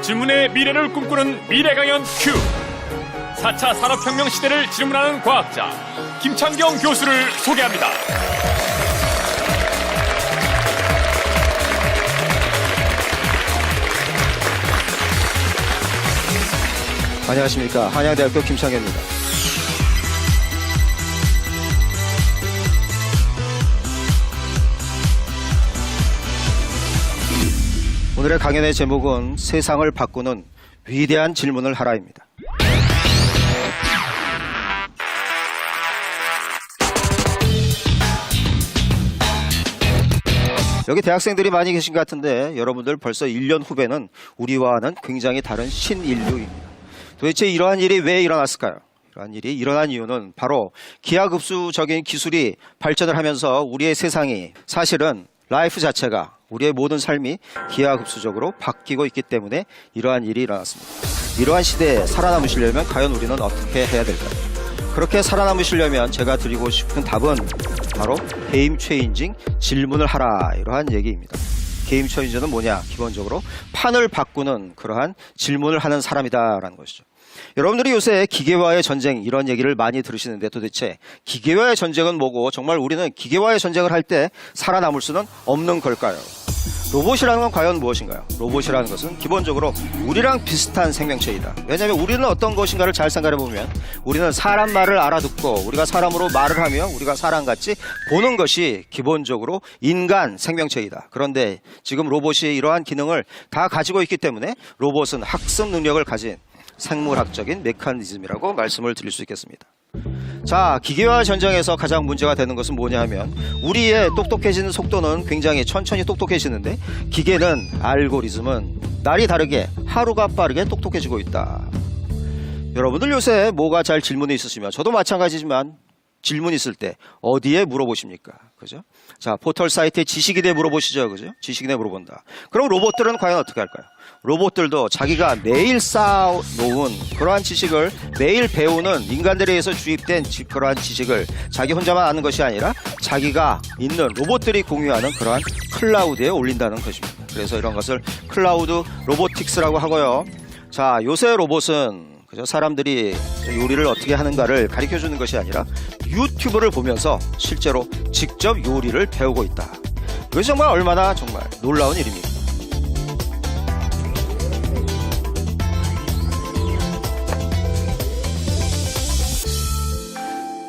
질문의 미래를 꿈꾸는 미래강연 큐. 4차 산업혁명 시대를 질문하는 과학자 김창경 교수를 소개합니다. 안녕하십니까. 한양대학교 김창경입니다. 오늘의 강연의 제목은 세상을 바꾸는 위대한 질문을 하라입니다. 여기 대학생들이 많이 계신 것 같은데 여러분들 벌써 1년 후배는 우리와는 굉장히 다른 신인류입니다. 도대체 이러한 일이 왜 일어났을까요? 이러한 일이 일어난 이유는 바로 기하급수적인 기술이 발전을 하면서 우리의 세상이 사실은 라이프 자체가 우리의 모든 삶이 기하급수적으로 바뀌고 있기 때문에 이러한 일이 일어났습니다. 이러한 시대에 살아남으시려면 과연 우리는 어떻게 해야 될까요? 그렇게 살아남으시려면 제가 드리고 싶은 답은 바로 게임 체인징 질문을 하라, 이러한 얘기입니다. 게임 체인저는 뭐냐? 기본적으로 판을 바꾸는 그러한 질문을 하는 사람이다라는 것이죠. 여러분들이 요새 기계와의 전쟁 이런 얘기를 많이 들으시는데 도대체 기계와의 전쟁은 뭐고 정말 우리는 기계와의 전쟁을 할 때 살아남을 수는 없는 걸까요? 로봇이라는 건 과연 무엇인가요? 로봇이라는 것은 기본적으로 우리랑 비슷한 생명체이다. 왜냐하면 우리는 어떤 것인가를 잘 생각해 보면 우리는 사람 말을 알아듣고 우리가 사람으로 말을 하며 우리가 사람같이 보는 것이 기본적으로 인간 생명체이다. 그런데 지금 로봇이 이러한 기능을 다 가지고 있기 때문에 로봇은 학습 능력을 가진 생물학적인 메커니즘이라고 말씀을 드릴 수 있겠습니다. 자, 기계와 전쟁에서 가장 문제가 되는 것은 뭐냐 하면 우리의 똑똑해지는 속도는 굉장히 천천히 똑똑해지는데 기계는 알고리즘은 날이 다르게 하루가 빠르게 똑똑해지고 있다. 여러분들 요새 뭐가 잘 질문이 있으시면 저도 마찬가지지만 질문 있을 때 어디에 물어보십니까? 그죠? 자, 포털 사이트에 지식인에 물어보시죠. 그죠? 지식인에 물어본다. 그럼 로봇들은 과연 어떻게 할까요? 로봇들도 자기가 매일 쌓아놓은 그러한 지식을 매일 배우는 인간들에 의해서 주입된 그러한 지식을 자기 혼자만 아는 것이 아니라 자기가 있는 로봇들이 공유하는 그러한 클라우드에 올린다는 것입니다. 그래서 이런 것을 클라우드 로보틱스라고 하고요. 자, 요새 로봇은 그죠? 사람들이 요리를 어떻게 하는가를 가르쳐주는 것이 아니라 유튜브를 보면서 실제로 직접 요리를 배우고 있다. 이것이 정말 얼마나 정말 놀라운 일입니다.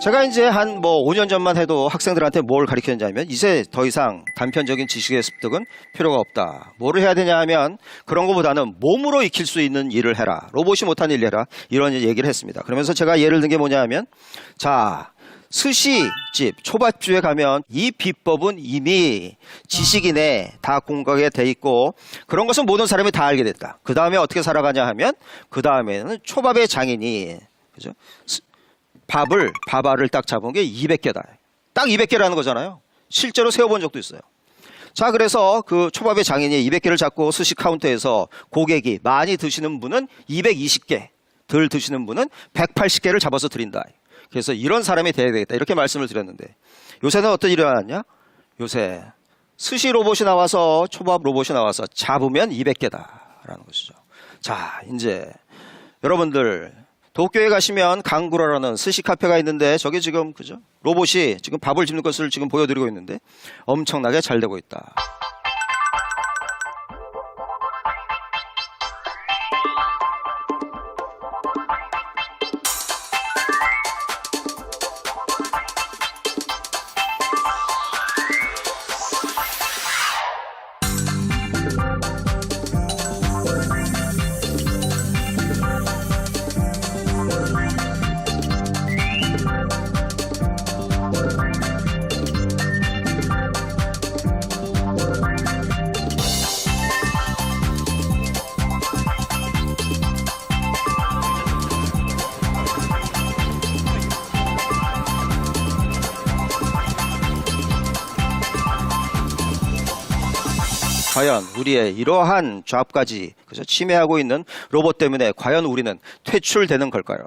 제가 이제 한 5년 전만 해도 학생들한테 뭘 가르쳤냐면 이제 더 이상 단편적인 지식의 습득은 필요가 없다. 뭐를 해야 되냐 하면 그런 것보다는 몸으로 익힐 수 있는 일을 해라. 로봇이 못하는 일을 해라. 이런 얘기를 했습니다. 그러면서 제가 예를 든 게 뭐냐 하면 자, 스시집, 초밥집에 가면 이 비법은 이미 지식인에 다 공각이 돼 있고 그런 것은 모든 사람이 다 알게 됐다. 그 다음에 어떻게 살아가냐 하면 그 다음에는 초밥의 장인이 그죠? 밥알을 딱 잡은 게 200개다. 딱 200개라는 거잖아요. 실제로 세워본 적도 있어요. 자, 그래서 그 초밥의 장인이 200개를 잡고 스시 카운터에서 고객이 많이 드시는 분은 220개, 덜 드시는 분은 180개를 잡아서 드린다. 그래서 이런 사람이 돼야 되겠다. 이렇게 말씀을 드렸는데 요새는 어떤 일이 일어났냐? 요새 스시 로봇이 나와서 초밥 로봇이 나와서 잡으면 200개다라는 것이죠. 자, 이제 여러분들 도쿄에 가시면 강구라라는 스시 카페가 있는데 저게 지금 그죠? 로봇이 지금 밥을 집는 것을 지금 보여드리고 있는데 엄청나게 잘 되고 있다. 과연 우리의 이러한 잡까지 침해하고 있는 로봇 때문에 과연 우리는 퇴출되는 걸까요?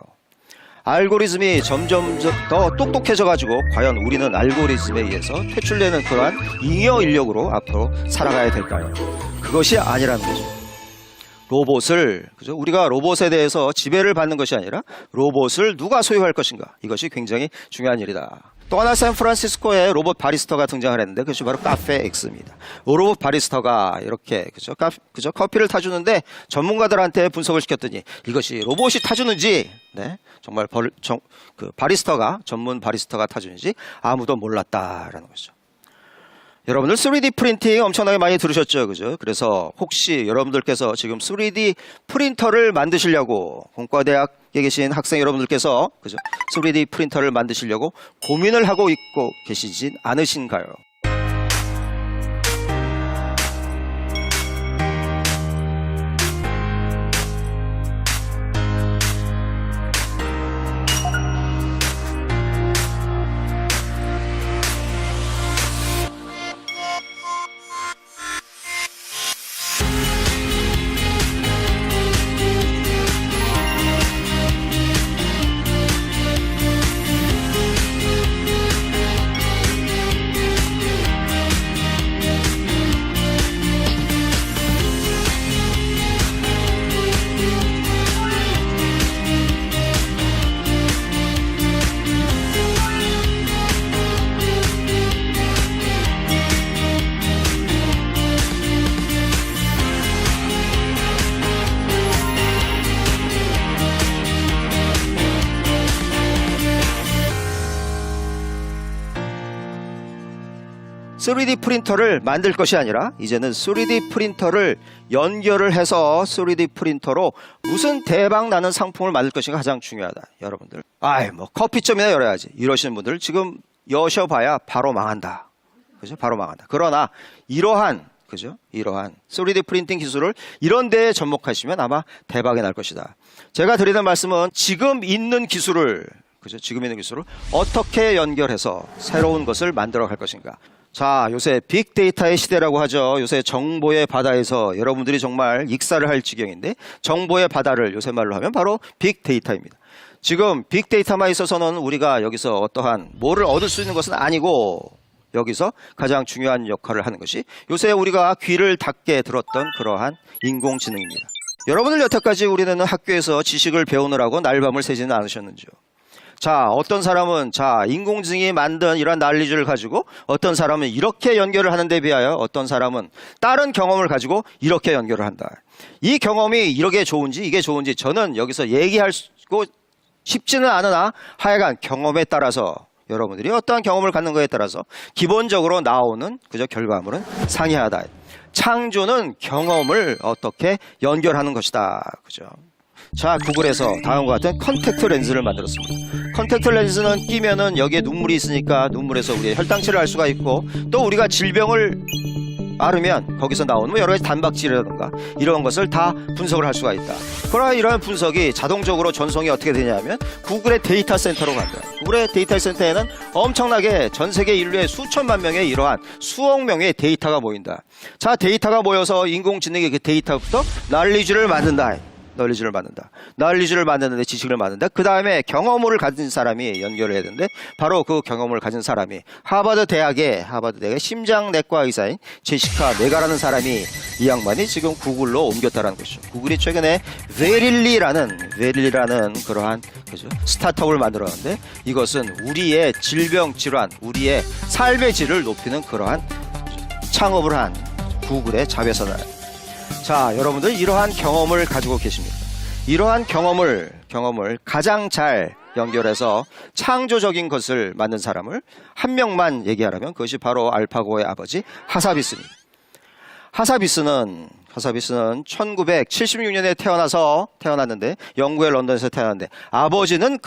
알고리즘이 점점 더 똑똑해져 가지고 과연 우리는 알고리즘에 의해서 퇴출되는 그러한 잉여 인력으로 앞으로 살아가야 될까요? 그것이 아니라는 거죠. 로봇을, 그죠? 우리가 로봇에 대해서 지배를 받는 것이 아니라 로봇을 누가 소유할 것인가. 이것이 굉장히 중요한 일이다. 또 하나 샌프란시스코에 로봇 바리스타가 등장을 했는데 그것이 바로 카페엑스입니다. 로봇 바리스타가 이렇게 그죠? 커피를 타주는데 전문가들한테 분석을 시켰더니 이것이 로봇이 타주는지 네? 정말 바리스타가 전문 바리스타가 타주는지 아무도 몰랐다라는 거죠. 여러분들 3D 프린팅 엄청나게 많이 들으셨죠, 그죠? 그래서 혹시 여러분들께서 지금 3D 프린터를 만드시려고 공과대학에 계신 학생 여러분들께서 그죠? 3D 프린터를 만드시려고 고민을 하고 있고 계시진 않으신가요? (3D) 프린터를 만들 것이 아니라 이제는 3D 프린터를 연결을 해서 3D 프린터로 무슨 대박 나는 상품을 만들 것인가 가장 중요하다. 여러분들 뭐 커피점이나 열어야지 이러시는 분들 지금 여셔봐야 바로 망한다. 그죠? 바로 망한다. 그러나 이러한 3D 프린팅 기술을 이런 데에 접목하시면 아마 대박이 날 것이다. 제가 드리는 말씀은 지금 있는 기술을 어떻게 연결해서 새로운 것을 만들어 갈 것인가. 자, 요새 빅데이터의 시대라고 하죠. 요새 정보의 바다에서 여러분들이 정말 익사를 할 지경인데 정보의 바다를 요새 말로 하면 바로 빅데이터입니다. 지금 빅데이터만 있어서는 우리가 여기서 어떠한 뭐를 얻을 수 있는 것은 아니고 여기서 가장 중요한 역할을 하는 것이 요새 우리가 귀를 닫게 들었던 그러한 인공지능입니다. 여러분들 여태까지 우리는 학교에서 지식을 배우느라고 날밤을 새지는 않으셨는지요? 자, 어떤 사람은 인공지능이 만든 이런 난리주를 가지고 어떤 사람은 이렇게 연결을 하는 데 비하여 어떤 사람은 다른 경험을 가지고 이렇게 연결을 한다. 이 경험이 이게 좋은지 저는 여기서 얘기하고 싶지는 않으나 하여간 경험에 따라서 여러분들이 어떠한 경험을 갖는 거에 따라서 기본적으로 나오는 결과물은 상이하다. 창조는 경험을 어떻게 연결하는 것이다. 그죠? 자, 구글에서 다음과 같은 컨택트 렌즈를 만들었습니다. 컨택트 렌즈는 끼면은 여기에 눈물이 있으니까 눈물에서 우리의 혈당치를 알 수가 있고 또 우리가 질병을 앓으면 거기서 나오는 여러 가지 단백질이라든가 이런 것을 다 분석을 할 수가 있다. 그러나 이러한 분석이 자동적으로 전송이 어떻게 되냐면 구글의 데이터 센터로 간다. 구글의 데이터 센터에는 엄청나게 전 세계 인류의 수천만 명의 이러한 수억 명의 데이터가 모인다. 자, 데이터가 모여서 인공지능의 그 데이터부터 난리주를 만든다. 난리주를 만드는데 지식을 만든다. 그 다음에 경험을 가진 사람이 연결을 해야 되는데 바로 그 경험을 가진 사람이 하버드 대학의 심장내과 의사인 제시카 네가라는 사람이 이 양반이 지금 구글로 옮겼다라는 것이죠. 구글이 최근에 베릴리라는 그러한 스타트업을 만들었는데 이것은 우리의 질병 질환, 우리의 삶의 질을 높이는 그러한 창업을 한 구글의 자회사다. 자, 여러분들 이러한 경험을 가지고 계십니다. 이러한 경험을 가장 잘 연결해서 창조적인 것을 만든 사람을 한 명만 얘기하라면 그것이 바로 알파고의 아버지 하사비스입니다. 하사비스는 1976년에 태어났는데 영국의 런던에서 태어났는데 아버지는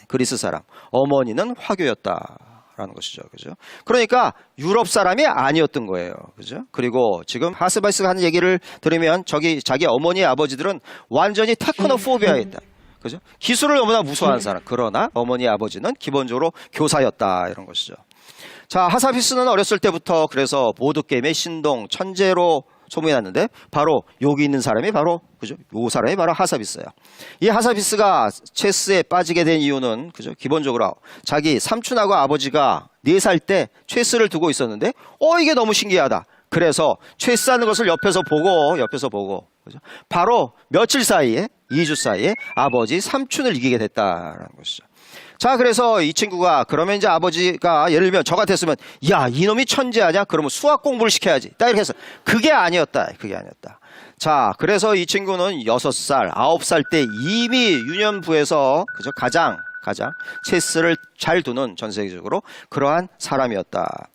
그리스 사람, 어머니는 화교였다. 라는 것이죠. 그죠? 그러니까 유럽 사람이 아니었던 거예요. 그죠? 그리고 지금 하사비스가 하는 얘기를 들으면 자기 어머니 아버지들은 완전히 테크노포비아에 있다. 그죠? 기술을 너무나 무서워하는 사람. 그러나 어머니 아버지는 기본적으로 교사였다. 이런 것이죠. 자, 하사비스는 어렸을 때부터 그래서 보드게임의 신동 천재로 소문이 났는데 바로 여기 있는 사람이 바로 요 사람이 바로 하사비스예요. 이 하사비스가 체스에 빠지게 된 이유는 기본적으로 자기 삼촌하고 아버지가 4살 때 체스를 두고 있었는데 이게 너무 신기하다. 그래서 체스하는 것을 옆에서 보고 그죠? 바로 며칠 사이에 2주 사이에 아버지 삼촌을 이기게 됐다라는 것이죠. 자, 그래서 이 친구가 그러면 이제 아버지가 예를 들면 저 같았으면 야, 이놈이 천재하냐? 그러면 수학 공부를 시켜야지. 딱 이렇게 해서 그게 아니었다. 그게 아니었다. 자, 그래서 이 친구는 6살, 9살 때 이미 유년부에서 그죠? 가장 체스를 잘 두는 전 세계적으로 그러한 사람이었다.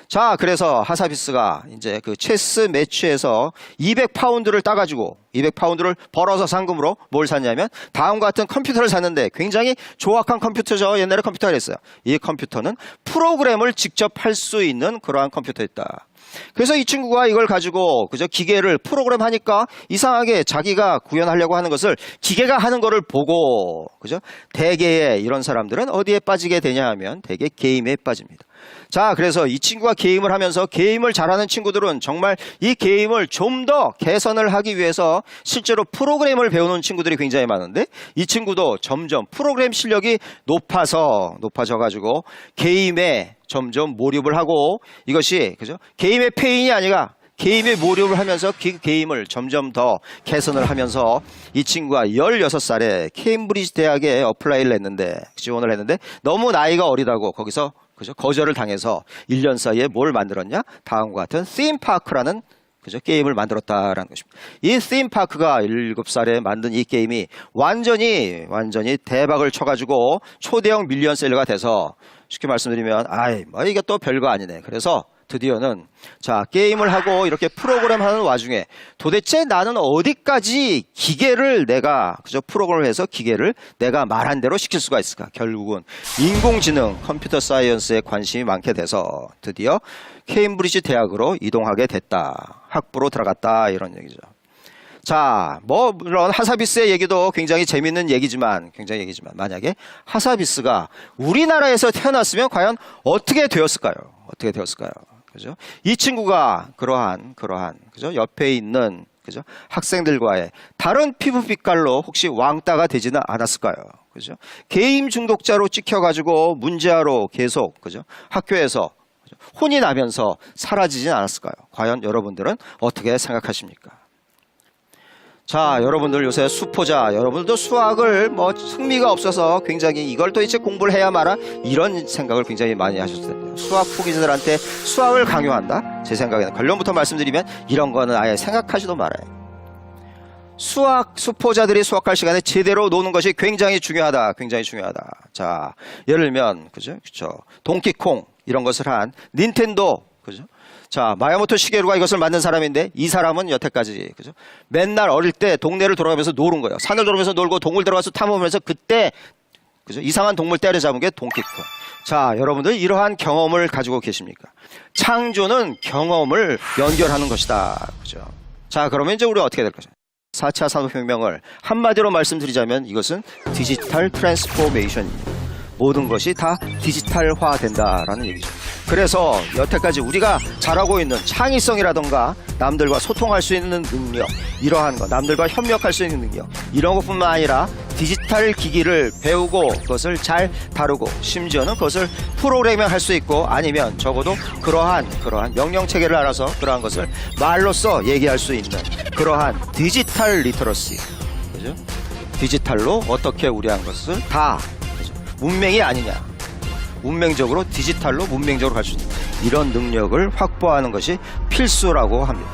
자, 그래서 하사비스가 이제 그 체스 매치에서 200파운드를 따가지고 200파운드를 벌어서 상금으로 뭘 샀냐면 다음과 같은 컴퓨터를 샀는데 굉장히 조악한 컴퓨터죠. 옛날에 컴퓨터가 있어요. 이 컴퓨터는 프로그램을 직접 할 수 있는 그러한 컴퓨터였다. 그래서 이 친구가 이걸 가지고 그저 기계를 프로그램 하니까 이상하게 자기가 구현하려고 하는 것을 기계가 하는 거를 보고 그죠? 대개의 이런 사람들은 어디에 빠지게 되냐 하면 대개 게임에 빠집니다. 자, 그래서 이 친구가 게임을 하면서 게임을 잘하는 친구들은 정말 이 게임을 좀 더 개선을 하기 위해서 실제로 프로그램을 배우는 친구들이 굉장히 많은데 이 친구도 점점 프로그램 실력이 높아져 가지고 게임에 점점 몰입을 하고 이것이 그죠? 게임의 페인이 아니라 게임에 몰입을 하면서 그 게임을 점점 더 개선을 하면서 이 친구가 16살에 케임브리지 대학에 어플라이를 했는데 지원을 했는데 너무 나이가 어리다고 거기서 그죠? 거절을 당해서 1년 사이에 뭘 만들었냐? 다음과 같은 ธี파크라는 그죠? 게임을 만들었다라는 것입니다. 이 ธี파크가 7살에 만든 이 게임이 완전히 대박을 쳐가지고 초대형 밀리언셀러가 돼서 쉽게 말씀드리면 뭐 이게 또 별거 아니네. 그래서 드디어는 자, 게임을 하고 이렇게 프로그램 하는 와중에 도대체 나는 어디까지 기계를 내가 그저 프로그램을 해서 기계를 내가 말한 대로 시킬 수가 있을까? 결국은 인공지능 컴퓨터 사이언스에 관심이 많게 돼서 드디어 케임브리지 대학으로 이동하게 됐다. 학부로 들어갔다. 이런 얘기죠. 자, 물론 하사비스의 얘기도 굉장히 재밌는 얘기지만 만약에 하사비스가 우리나라에서 태어났으면 과연 어떻게 되었을까요? 그죠? 이 친구가 그러한 그죠? 옆에 있는 그죠? 학생들과의 다른 피부 빛깔로 혹시 왕따가 되지는 않았을까요? 그죠? 게임 중독자로 찍혀가지고 문제아로 계속 그죠? 학교에서 그죠? 혼이 나면서 사라지진 않았을까요? 과연 여러분들은 어떻게 생각하십니까? 자, 여러분들 요새 수포자, 여러분들도 수학을 흥미가 없어서 굉장히 이걸 또 이제 공부를 해야 마라 이런 생각을 굉장히 많이 하셨을 텐데요. 수학 포기자들한테 수학을 강요한다? 제 생각에는 결론부터 말씀드리면 이런 거는 아예 생각하지도 말아요. 수포자들이 수학할 시간에 제대로 노는 것이 굉장히 중요하다. 자, 예를 들면, 그죠? 동키콩 이런 것을 한 닌텐도, 그죠? 자, 마야모토 시게루가 이것을 만든 사람인데 이 사람은 여태까지 그죠? 맨날 어릴 때 동네를 돌아가면서 노는 거예요. 산을 돌아가면서 놀고 동굴 들어가서 탐험하면서 그때 그죠? 이상한 동물 때려잡은 게 동키콩. 자, 여러분들 이러한 경험을 가지고 계십니까? 창조는 경험을 연결하는 것이다. 그죠? 자, 그러면 이제 우리 어떻게 될 거죠? 4차 산업혁명을 한마디로 말씀드리자면 이것은 디지털 트랜스포메이션입니다. 모든 것이 다 디지털화 된다라는 얘기죠. 그래서 여태까지 우리가 잘하고 있는 창의성이라던가 남들과 소통할 수 있는 능력, 이러한 것, 남들과 협력할 수 있는 능력, 이런 것뿐만 아니라 디지털 기기를 배우고 그것을 잘 다루고 심지어는 그것을 프로그래밍할 수 있고 아니면 적어도 그러한 명령체계를 알아서 그러한 것을 말로써 얘기할 수 있는 그러한 디지털 리터러시, 그죠? 디지털로 어떻게 우리한 것을 다 문맹이 아니냐. 문맹적으로 디지털로 문맹적으로 갈 수 있는 이런 능력을 확보하는 것이 필수라고 합니다.